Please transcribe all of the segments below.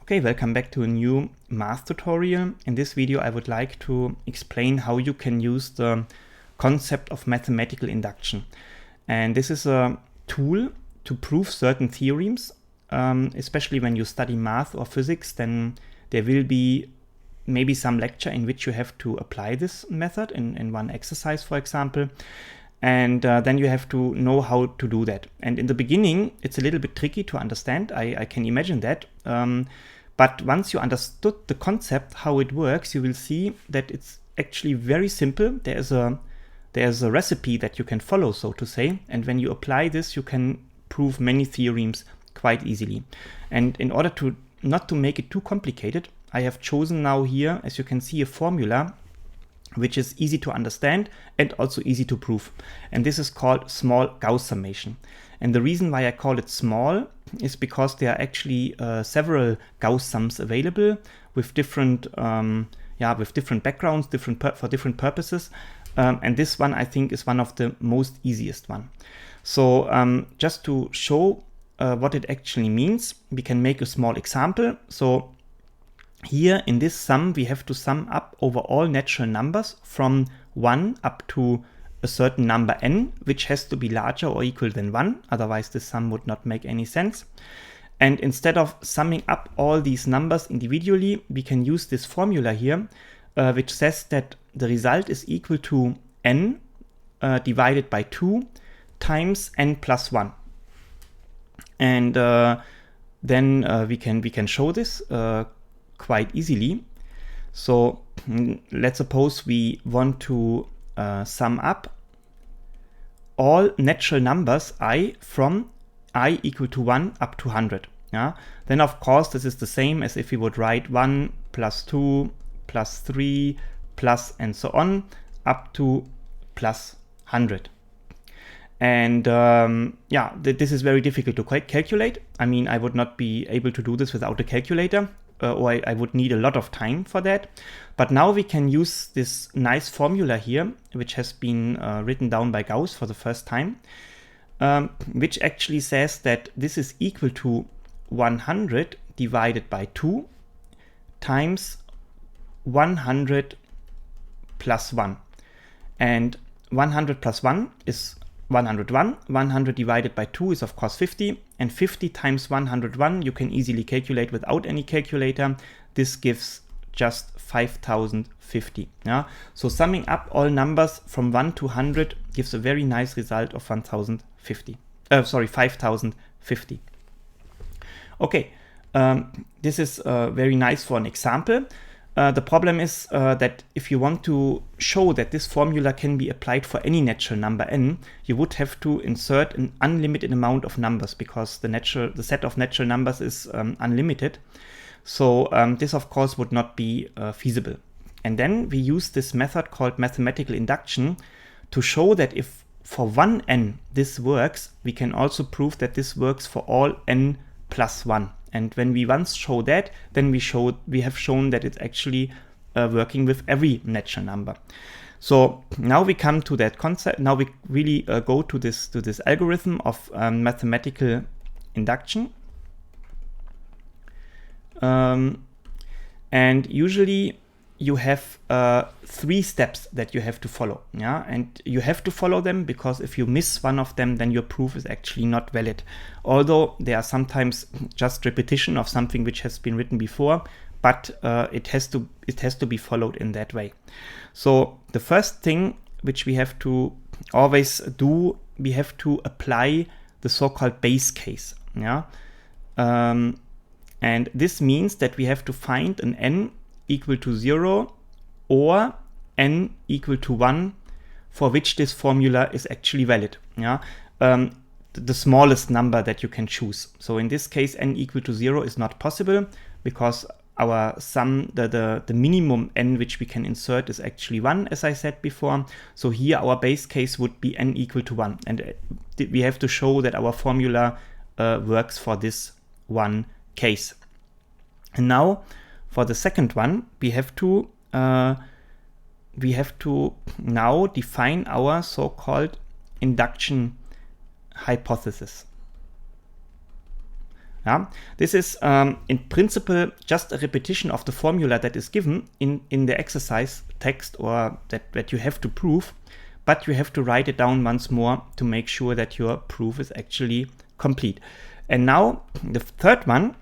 Okay, welcome back to a new math tutorial. In this video, I would like to explain how you can use the concept of mathematical induction. And this is a tool to prove certain theorems, especially when you study math or physics. Then there will be maybe some lecture in which you have to apply this method in one exercise, for example. And then you have to know how to do that. And in the beginning, it's a little bit tricky to understand. I can imagine that. But once you understood the concept, how it works, you will see that it's actually very simple. There's a recipe that you can follow, so to say. And when you apply this, you can prove many theorems quite easily. And in order to not to make it too complicated, I have chosen now here, as you can see, a formula which is easy to understand and also easy to prove. And this is called small Gauss summation. And the reason why I call it small is because there are actually several Gauss sums available with different backgrounds, for different purposes. And this one, I think, is one of the most easiest one. So just to show what it actually means, we can make a small example. So here in this sum, we have to sum up over all natural numbers from 1 up to a certain number n, which has to be larger or equal than 1. Otherwise, this sum would not make any sense. And instead of summing up all these numbers individually, we can use this formula here, which says that the result is equal to n divided by 2 times n plus 1. And then we can show this quite easily. So let's suppose we want to sum up all natural numbers I from I equal to 1 up to 100. Yeah? Then of course this is the same as if we would write 1 plus 2 plus 3 plus and so on up to plus 100. And this is very difficult to calculate. I mean, I would not be able to do this without a calculator. Or I would need a lot of time for that. But now we can use this nice formula here, which has been written down by Gauss for the first time, which actually says that this is equal to 100 divided by 2 times 100 plus 1. And 100 plus 1 is 101. 100 divided by 2 is of course 50, and 50 times 101 you can easily calculate without any calculator. This gives just 5050. Yeah? So summing up all numbers from 1 to 100 gives a very nice result of 5050. Okay, this is very nice for an example. The problem is that if you want to show that this formula can be applied for any natural number n, you would have to insert an unlimited amount of numbers, because the set of natural numbers is unlimited. So this of course would not be feasible. And then we use this method called mathematical induction to show that if for one n this works, we can also prove that this works for all n plus 1. And when we once show that, then we have shown that it's actually working with every natural number. So now we come to that concept. Now we really go to this algorithm of mathematical induction. And usually you have 3 steps that you have to follow. Yeah, and you have to follow them, because if you miss one of them, then your proof is actually not valid. Although they are sometimes just repetition of something which has been written before, but it has to be followed in that way. So the first thing which we have to always do, we have to apply the so-called base case. Yeah, and this means that we have to find an n equal to 0 or n equal to 1 for which this formula is actually valid. Yeah, the smallest number that you can choose. So in this case, n equal to 0 is not possible, because our sum, the minimum n which we can insert is actually 1, as I said before. So here our base case would be n equal to 1. And we have to show that our formula works for this one case. And now for the second one, we have to now define our so-called induction hypothesis. Yeah? This is in principle just a repetition of the formula that is given in the exercise text, or that you have to prove, but you have to write it down once more to make sure that your proof is actually complete. And now the third one,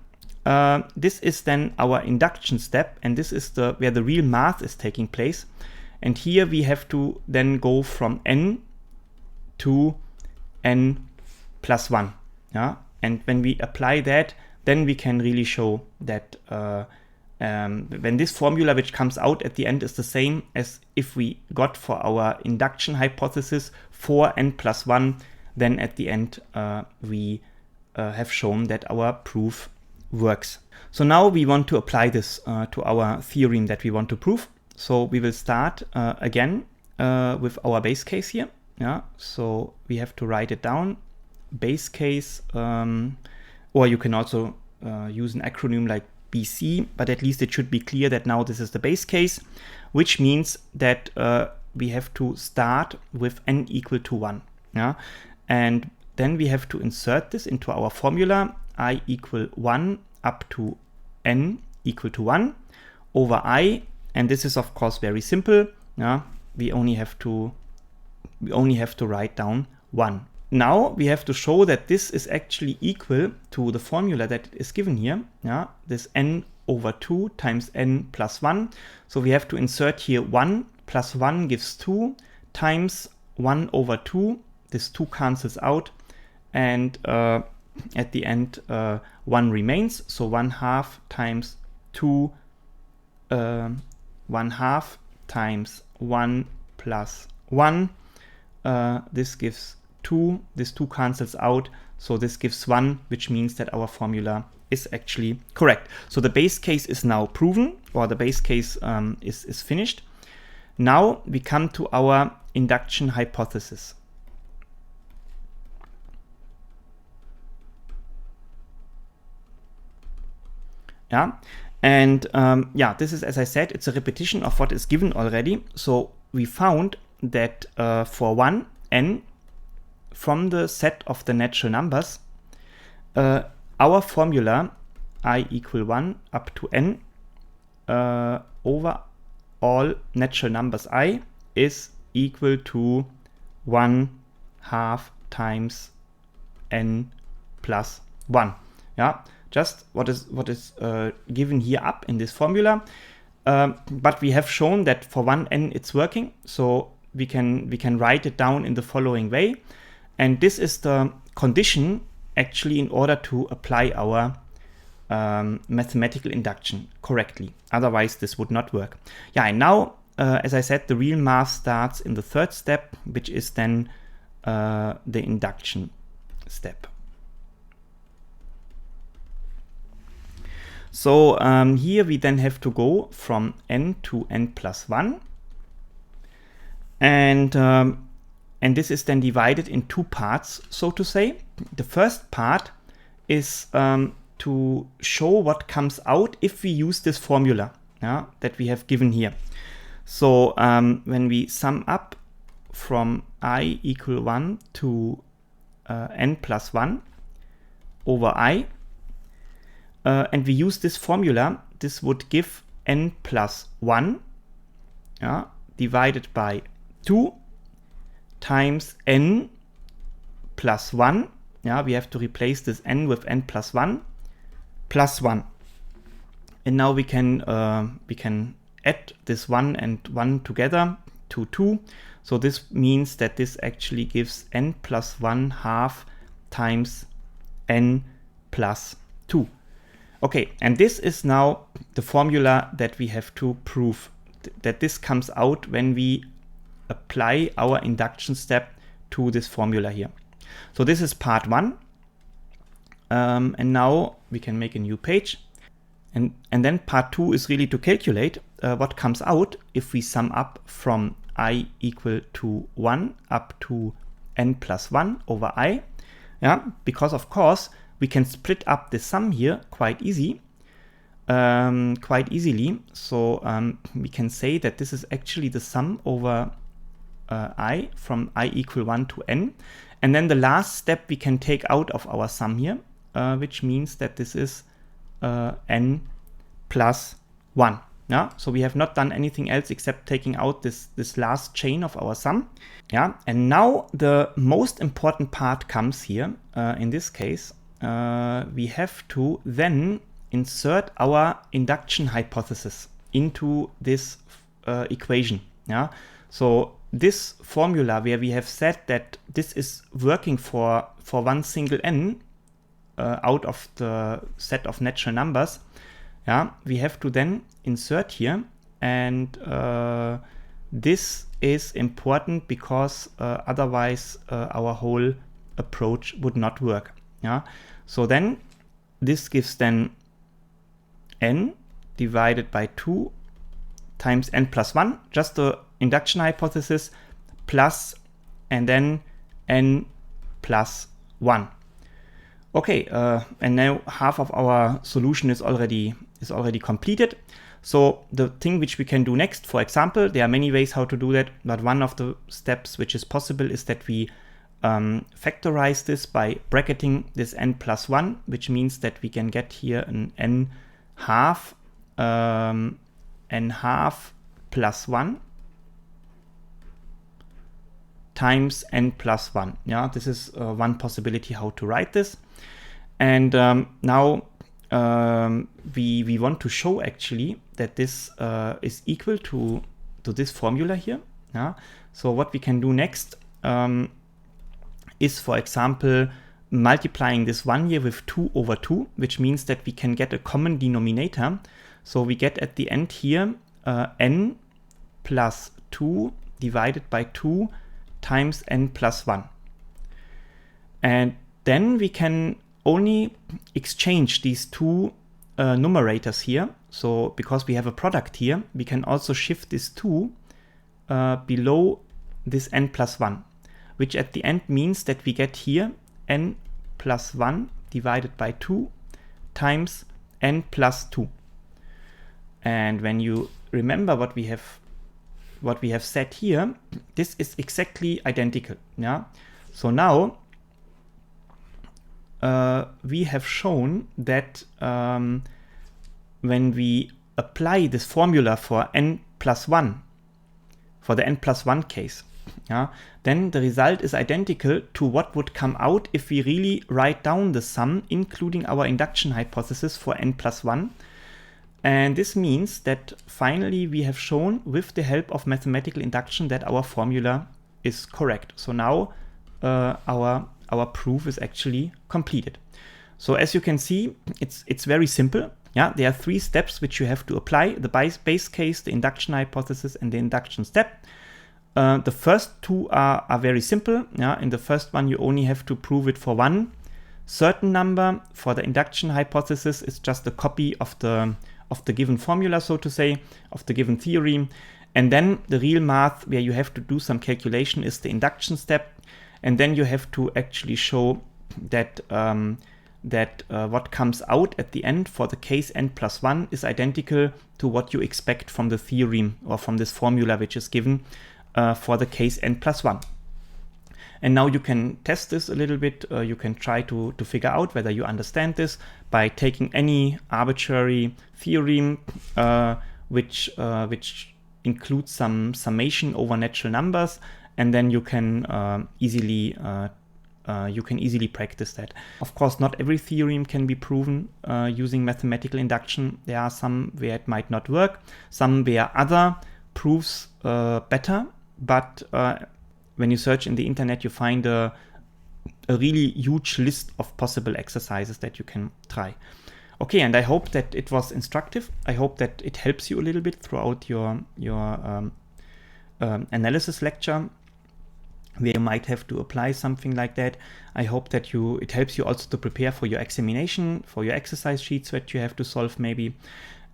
this is then our induction step, and this is where the real math is taking place. And here we have to then go from n to n plus 1. Yeah? And when we apply that, then we can really show that when this formula which comes out at the end is the same as if we got for our induction hypothesis 4n plus 1, then at the end we have shown that our proof works. So now we want to apply this to our theorem that we want to prove. So we will start again with our base case here. Yeah, so we have to write it down. Base case, or you can also use an acronym like BC, but at least it should be clear that now this is the base case, which means that we have to start with n equal to 1. Yeah? And then we have to insert this into our formula, I equal 1 up to n equal to 1 over I, and this is of course very simple. Yeah? We only have to write down 1. Now we have to show that this is actually equal to the formula that is given here. Yeah, this n over 2 times n plus 1. So we have to insert here 1 plus 1 gives 2 times 1 over 2. This 2 cancels out, and at the end 1 remains. So 1/2 times 2, 1/2 times 1 plus 1. This gives 2, this 2 cancels out, so this gives 1, which means that our formula is actually correct. So the base case is now proven, or the base case is finished. Now we come to our induction hypothesis. Yeah, and yeah, this is, as I said, it's a repetition of what is given already. So we found that for one n from the set of the natural numbers, our formula I equal 1 up to n over all natural numbers I is equal to 1/2 times n plus 1. Yeah, just what is given here up in this formula. But we have shown that for 1n it's working, so we can write it down in the following way. And this is the condition actually in order to apply our mathematical induction correctly. Otherwise this would not work. Yeah, and now, as I said, the real math starts in the third step, which is then the induction step. So here we then have to go from n to n plus 1. And this is then divided in two parts, so to say. The first part is to show what comes out if we use this formula, yeah, that we have given here. So when we sum up from I equal 1 to n plus 1 over I, and we use this formula, this would give n plus 1 divided by 2 times n plus 1. Yeah, we have to replace this n with n plus 1 plus 1. And now we can add this 1 and 1 together to 2. So this means that this actually gives n plus 1/2 times n plus 2. Okay, and this is now the formula that we have to prove, that this comes out when we apply our induction step to this formula here. So this is part 1. And now we can make a new page. And then part 2 is really to calculate what comes out if we sum up from I equal to 1 up to n plus 1 over I. Yeah, because of course we can split up the sum here quite easily. So we can say that this is actually the sum over I from I equal 1 to n. And then the last step we can take out of our sum here, which means that this is n plus 1. Yeah, so we have not done anything else except taking out this last chain of our sum. Yeah, and now the most important part comes here. In this case, we have to then insert our induction hypothesis into this equation. Yeah, so this formula where we have said that this is working for one single n out of the set of natural numbers, yeah, we have to then insert here, and this is important because otherwise our whole approach would not work. Yeah, so then this gives then n divided by 2 times n plus 1, just the induction hypothesis, plus, and then n plus 1. Okay, and now half of our solution is already completed. So the thing which we can do next, for example, there are many ways how to do that, but one of the steps which is possible is that we factorize this by bracketing this n plus 1, which means that we can get here an n half plus 1 times n plus 1. Yeah, this is one possibility how to write this. And now we want to show actually that this is equal to this formula here. Yeah? So what we can do next is, for example, multiplying this 1 here with 2 over 2, which means that we can get a common denominator. So we get at the end here n plus 2 divided by 2 times n plus 1. And then we can only exchange these two numerators here. So because we have a product here, we can also shift this 2 below this n plus 1, which at the end means that we get here n plus 1 divided by 2 times n plus 2. And when you remember what we have said here, this is exactly identical. Yeah. So now we have shown that when we apply this formula for n plus 1, for the n plus 1 case, yeah, then the result is identical to what would come out if we really write down the sum, including our induction hypothesis for n plus 1. And this means that finally we have shown with the help of mathematical induction that our formula is correct. So now our proof is actually completed. So as you can see, it's very simple. Yeah, there are 3 steps which you have to apply: the base case, the induction hypothesis, and the induction step. The first 2 are very simple. Yeah, in the first one you only have to prove it for one certain number. For the induction hypothesis, it's just a copy of the given formula, so to say, of the given theorem. And then the real math where you have to do some calculation is the induction step. And then you have to actually show that what comes out at the end for the case n plus 1 is identical to what you expect from the theorem or from this formula which is given for the case n plus 1. And now you can test this a little bit. You can try to figure out whether you understand this by taking any arbitrary theorem which includes some summation over natural numbers, and then you can easily practice that. Of course, not every theorem can be proven using mathematical induction. There are some where it might not work, some where other proofs better, but when you search in the internet, you find a really huge list of possible exercises that you can try. Okay, and I hope that it was instructive. I hope that it helps you a little bit throughout your analysis lecture, where you might have to apply something like that. I hope that it helps you also to prepare for your examination, for your exercise sheets that you have to solve maybe.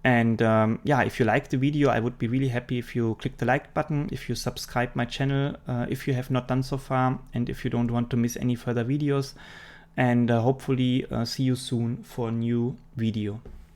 And yeah, if you like the video, I would be really happy if you click the like button, if you subscribe my channel, if you have not done so far, and if you don't want to miss any further videos. And hopefully see you soon for a new video.